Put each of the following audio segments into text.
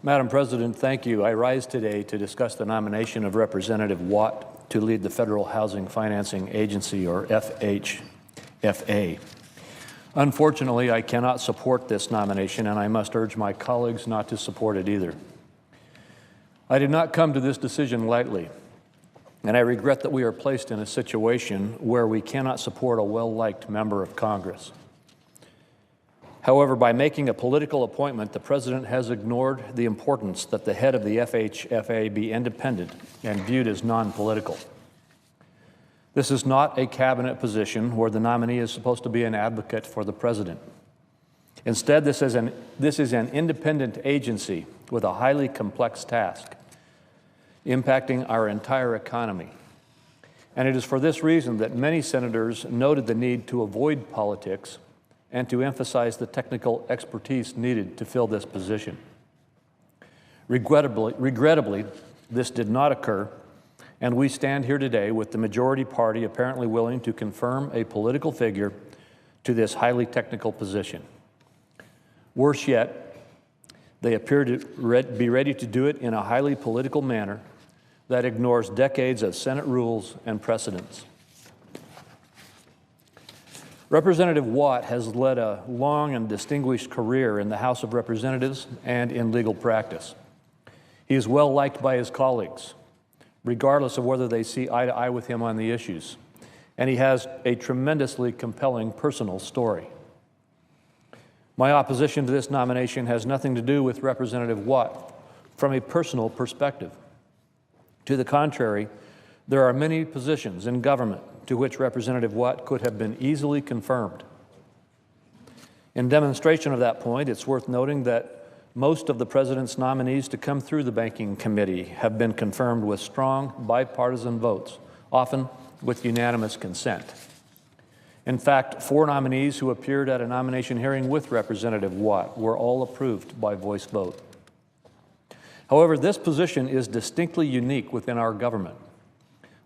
Madam President, thank you. I rise today to discuss the nomination of Representative Watt to lead the Federal Housing Financing Agency, or FHFA. Unfortunately, I cannot support this nomination, and I must urge my colleagues not to support it either. I did not come to this decision lightly, and I regret that we are placed in a situation where we cannot support a well-liked member of Congress. However, by making a political appointment, the President has ignored the importance that the head of the FHFA be independent and viewed as non-political. This is not a cabinet position where the nominee is supposed to be an advocate for the President. Instead, this is an independent agency with a highly complex task, impacting our entire economy. And it is for this reason that many senators noted the need to avoid politics and to emphasize the technical expertise needed to fill this position. Regrettably, this did not occur, and we stand here today with the majority party apparently willing to confirm a political figure to this highly technical position. Worse yet, they appear to be ready to do it in a highly political manner that ignores decades of Senate rules and precedents. Representative Watt has led a long and distinguished career in the House of Representatives and in legal practice. He is well liked by his colleagues, regardless of whether they see eye to eye with him on the issues, and he has a tremendously compelling personal story. My opposition to this nomination has nothing to do with Representative Watt from a personal perspective. To the contrary, there are many positions in government to which Representative Watt could have been easily confirmed. In demonstration of that point, it's worth noting that most of the President's nominees to come through the Banking Committee have been confirmed with strong bipartisan votes, often with unanimous consent. In fact, 4 nominees who appeared at a nomination hearing with Representative Watt were all approved by voice vote. However, this position is distinctly unique within our government.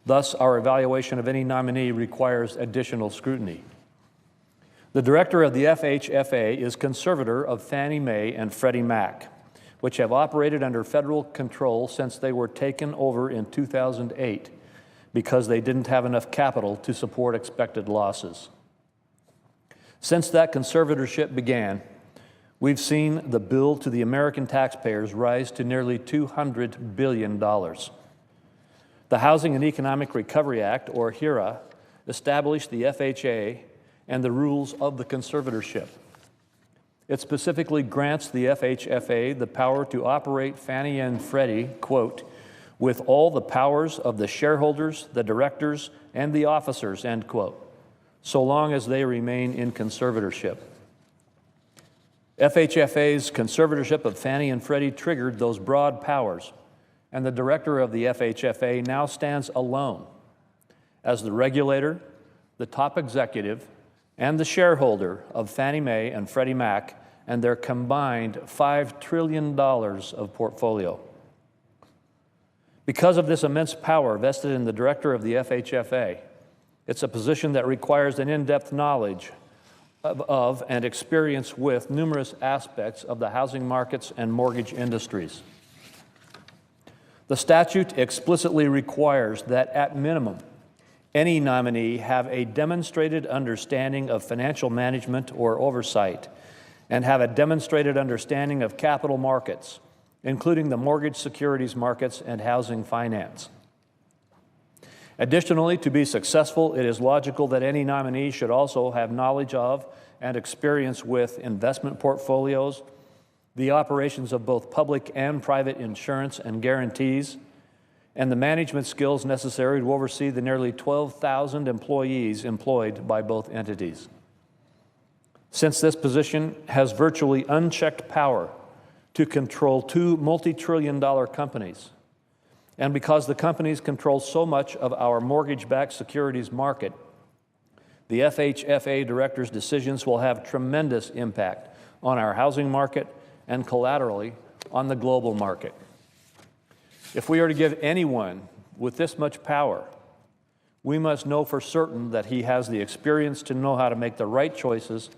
Thus, our evaluation of any nominee requires additional scrutiny. The director of the FHFA is conservator of Fannie Mae and Freddie Mac, which have operated under federal control since they were taken over in 2008 because they didn't have enough capital to support expected losses. Since that conservatorship began, we've seen the bill to the American taxpayers rise to nearly $200 billion. The Housing and Economic Recovery Act, or HERA, established the FHA and the rules of the conservatorship. It specifically grants the FHFA the power to operate Fannie and Freddie, quote, with all the powers of the shareholders, the directors, and the officers, end quote, so long as they remain in conservatorship. FHFA's conservatorship of Fannie and Freddie triggered those broad powers, and the director of the FHFA now stands alone as the regulator, the top executive, and the shareholder of Fannie Mae and Freddie Mac and their combined $5 trillion of portfolio. Because of this immense power vested in the director of the FHFA, it's a position that requires an in-depth knowledge of and experience with numerous aspects of the housing markets and mortgage industries. The statute explicitly requires that, at minimum, any nominee have a demonstrated understanding of financial management or oversight and have a demonstrated understanding of capital markets, including the mortgage securities markets and housing finance. Additionally, to be successful, it is logical that any nominee should also have knowledge of and experience with investment portfolios, the operations of both public and private insurance and guarantees, and the management skills necessary to oversee the nearly 12,000 employees employed by both entities. Since this position has virtually unchecked power to control 2 multi-trillion-dollar companies, and because the companies control so much of our mortgage-backed securities market, the FHFA director's decisions will have tremendous impact on our housing market and collaterally on the global market. If we are to give anyone with this much power, we must know for certain that he has the experience to know how to make the right choices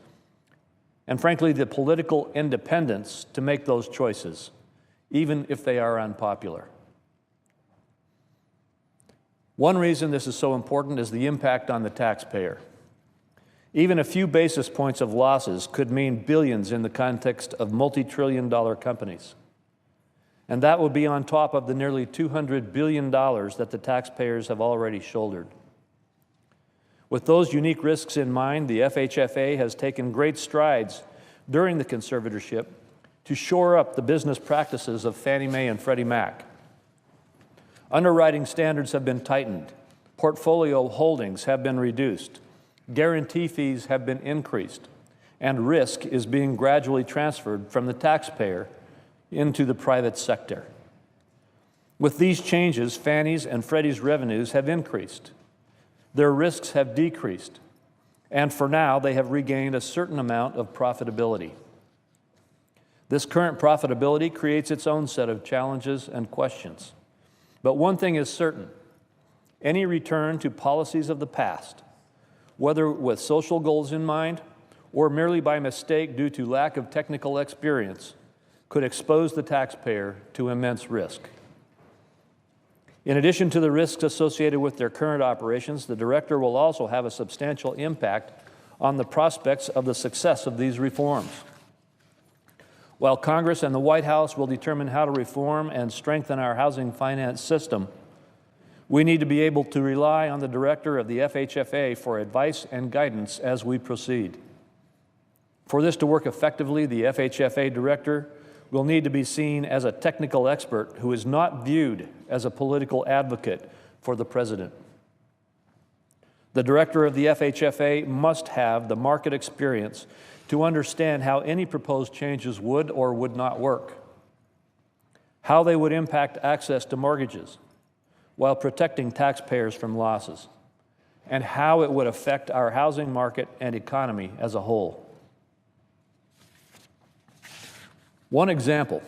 and, frankly, the political independence to make those choices, even if they are unpopular. One reason this is so important is the impact on the taxpayer. Even a few basis points of losses could mean billions in the context of multi-trillion-dollar companies. And that would be on top of the nearly $200 billion that the taxpayers have already shouldered. With those unique risks in mind, the FHFA has taken great strides during the conservatorship to shore up the business practices of Fannie Mae and Freddie Mac. Underwriting standards have been tightened, portfolio holdings have been reduced, guarantee fees have been increased, and risk is being gradually transferred from the taxpayer into the private sector. With these changes, Fannie's and Freddie's revenues have increased. Their risks have decreased, and for now, they have regained a certain amount of profitability. This current profitability creates its own set of challenges and questions. But one thing is certain: any return to policies of the past, whether with social goals in mind or merely by mistake due to lack of technical experience, could expose the taxpayer to immense risk. In addition to the risks associated with their current operations, the director will also have a substantial impact on the prospects of the success of these reforms. While Congress and the White House will determine how to reform and strengthen our housing finance system, we need to be able to rely on the director of the FHFA for advice and guidance as we proceed. For this to work effectively, the FHFA director will need to be seen as a technical expert who is not viewed as a political advocate for the president. The director of the FHFA must have the market experience to understand how any proposed changes would or would not work, how they would impact access to mortgages while protecting taxpayers from losses, and how it would affect our housing market and economy as a whole. One example: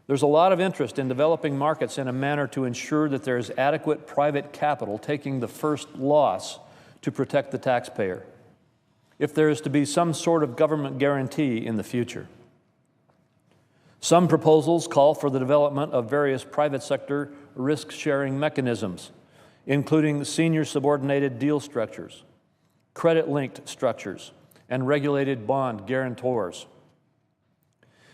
there's a lot of interest in developing markets in a manner to ensure that there is adequate private capital taking the first loss to protect the taxpayer, if there is to be some sort of government guarantee in the future. Some proposals call for the development of various private sector risk-sharing mechanisms, including senior subordinated deal structures, credit-linked structures, and regulated bond guarantors.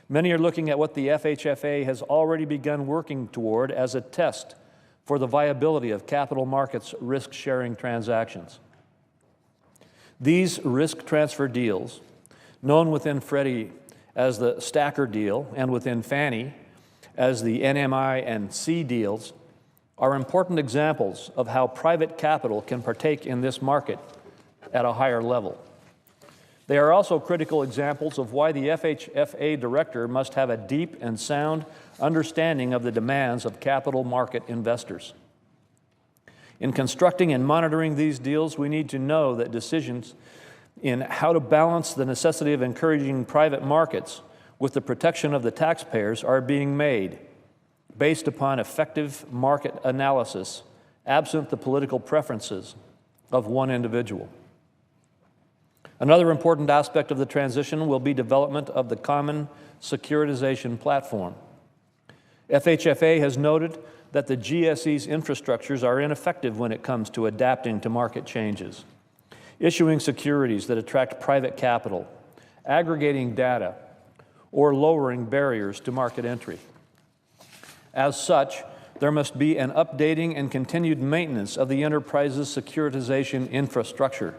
Many are looking at what the FHFA has already begun working toward as a test for the viability of capital markets risk-sharing transactions. These risk transfer deals, known within Freddie as the Stacker deal and within Fannie as the NMI and C deals, are important examples of how private capital can partake in this market at a higher level. They are also critical examples of why the FHFA director must have a deep and sound understanding of the demands of capital market investors. In constructing and monitoring these deals, we need to know that decisions in how to balance the necessity of encouraging private markets with the protection of the taxpayers are being made based upon effective market analysis, absent the political preferences of one individual. Another important aspect of the transition will be development of the common securitization platform. FHFA has noted that the GSE's infrastructures are ineffective when it comes to adapting to market changes, issuing securities that attract private capital, aggregating data, or lowering barriers to market entry. As such, there must be an updating and continued maintenance of the enterprise's securitization infrastructure.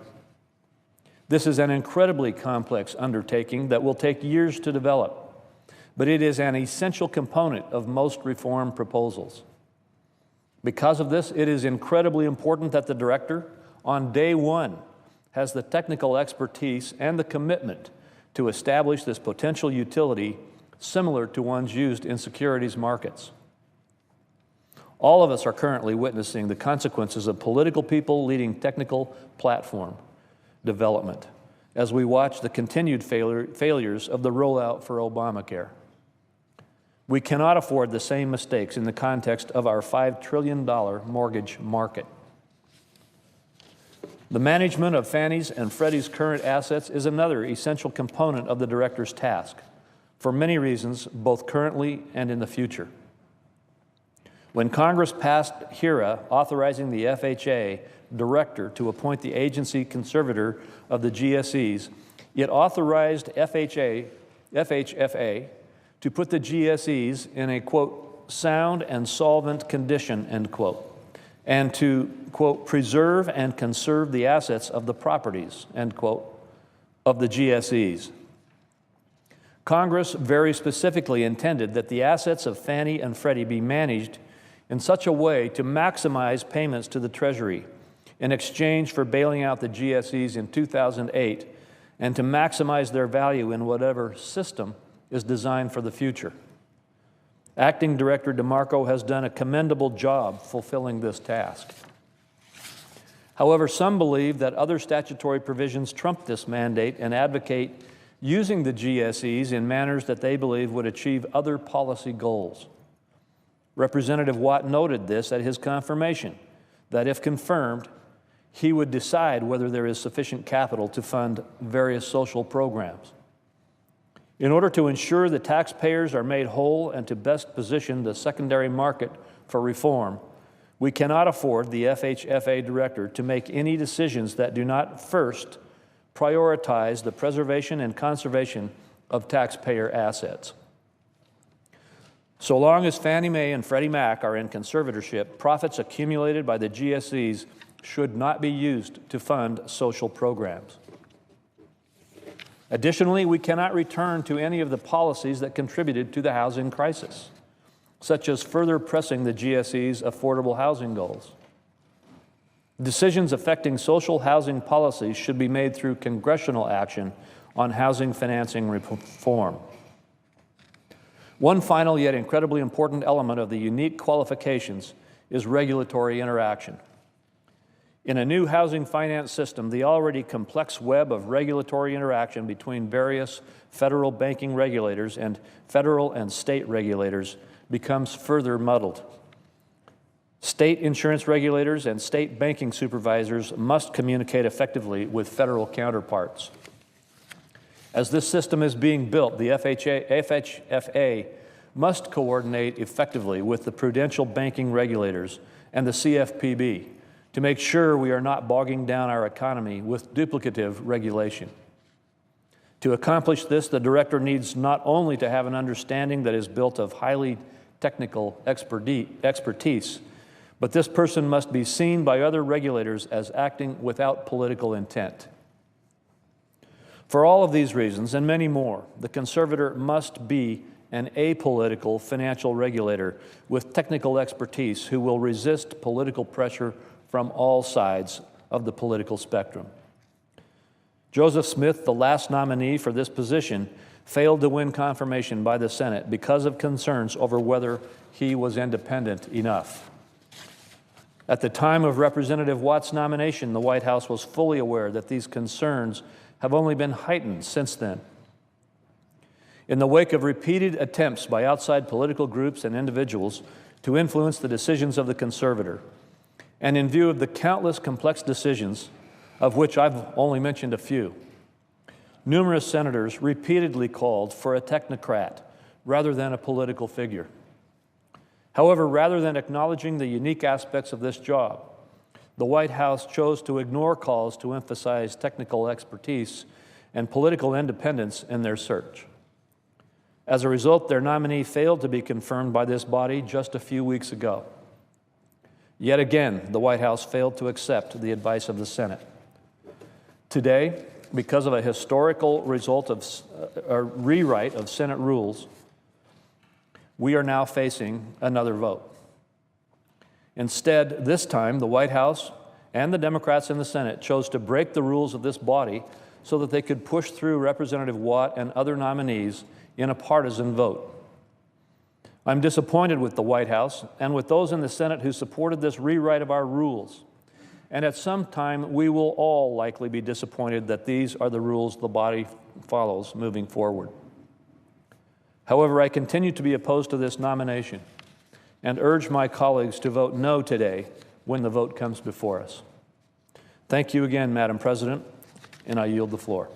This is an incredibly complex undertaking that will take years to develop, but it is an essential component of most reform proposals. Because of this, it is incredibly important that the director, on day one, has the technical expertise and the commitment to establish this potential utility similar to ones used in securities markets. All of us are currently witnessing the consequences of political people leading technical platform development as we watch the continued failures of the rollout for Obamacare. We cannot afford the same mistakes in the context of our $5 trillion mortgage market. The management of Fannie's and Freddie's current assets is another essential component of the director's task. for many reasons, both currently and in the future. When Congress passed HERA authorizing the FHA director to appoint the agency conservator of the GSEs, it authorized FHFA to put the GSEs in a, quote, sound and solvent condition, end quote, and to, quote, preserve and conserve the assets of the properties, end quote, of the GSEs. Congress very specifically intended that the assets of Fannie and Freddie be managed in such a way to maximize payments to the Treasury in exchange for bailing out the GSEs in 2008 and to maximize their value in whatever system is designed for the future. Acting Director DeMarco has done a commendable job fulfilling this task. However, some believe that other statutory provisions trump this mandate and advocate using the GSEs in manners that they believe would achieve other policy goals. Representative Watt noted this at his confirmation, that if confirmed, he would decide whether there is sufficient capital to fund various social programs. In order to ensure the taxpayers are made whole and to best position the secondary market for reform, we cannot afford the FHFA director to make any decisions that do not first prioritize the preservation and conservation of taxpayer assets. So long as Fannie Mae and Freddie Mac are in conservatorship, profits accumulated by the GSEs should not be used to fund social programs. Additionally, we cannot return to any of the policies that contributed to the housing crisis, such as further pressing the GSE's affordable housing goals. Decisions affecting social housing policies should be made through congressional action on housing financing reform. One final yet incredibly important element of the unique qualifications is regulatory interaction. In a new housing finance system, the already complex web of regulatory interaction between various federal banking regulators and federal and state regulators becomes further muddled. State insurance regulators and state banking supervisors must communicate effectively with federal counterparts. As this system is being built, the FHFA must coordinate effectively with the prudential banking regulators and the CFPB to make sure we are not bogging down our economy with duplicative regulation. To accomplish this, the director needs not only to have an understanding that is built of highly technical expertise, but this person must be seen by other regulators as acting without political intent. For all of these reasons, and many more, the conservator must be an apolitical financial regulator with technical expertise who will resist political pressure from all sides of the political spectrum. Joseph Smith, the last nominee for this position, failed to win confirmation by the Senate because of concerns over whether he was independent enough. At the time of Representative Watt's nomination, the White House was fully aware that these concerns have only been heightened since then. In the wake of repeated attempts by outside political groups and individuals to influence the decisions of the conservator, and in view of the countless complex decisions, of which I've only mentioned a few, numerous senators repeatedly called for a technocrat rather than a political figure. However, rather than acknowledging the unique aspects of this job, the White House chose to ignore calls to emphasize technical expertise and political independence in their search. As a result, their nominee failed to be confirmed by this body just a few weeks ago. Yet again, the White House failed to accept the advice of the Senate. Today, because of a historical result of a rewrite of Senate rules, we are now facing another vote. Instead, this time, the White House and the Democrats in the Senate chose to break the rules of this body so that they could push through Representative Watt and other nominees in a partisan vote. I'm disappointed with the White House and with those in the Senate who supported this rewrite of our rules. And at some time, we will all likely be disappointed that these are the rules the body follows moving forward. However, I continue to be opposed to this nomination and urge my colleagues to vote no today when the vote comes before us. Thank you again, Madam President, and I yield the floor.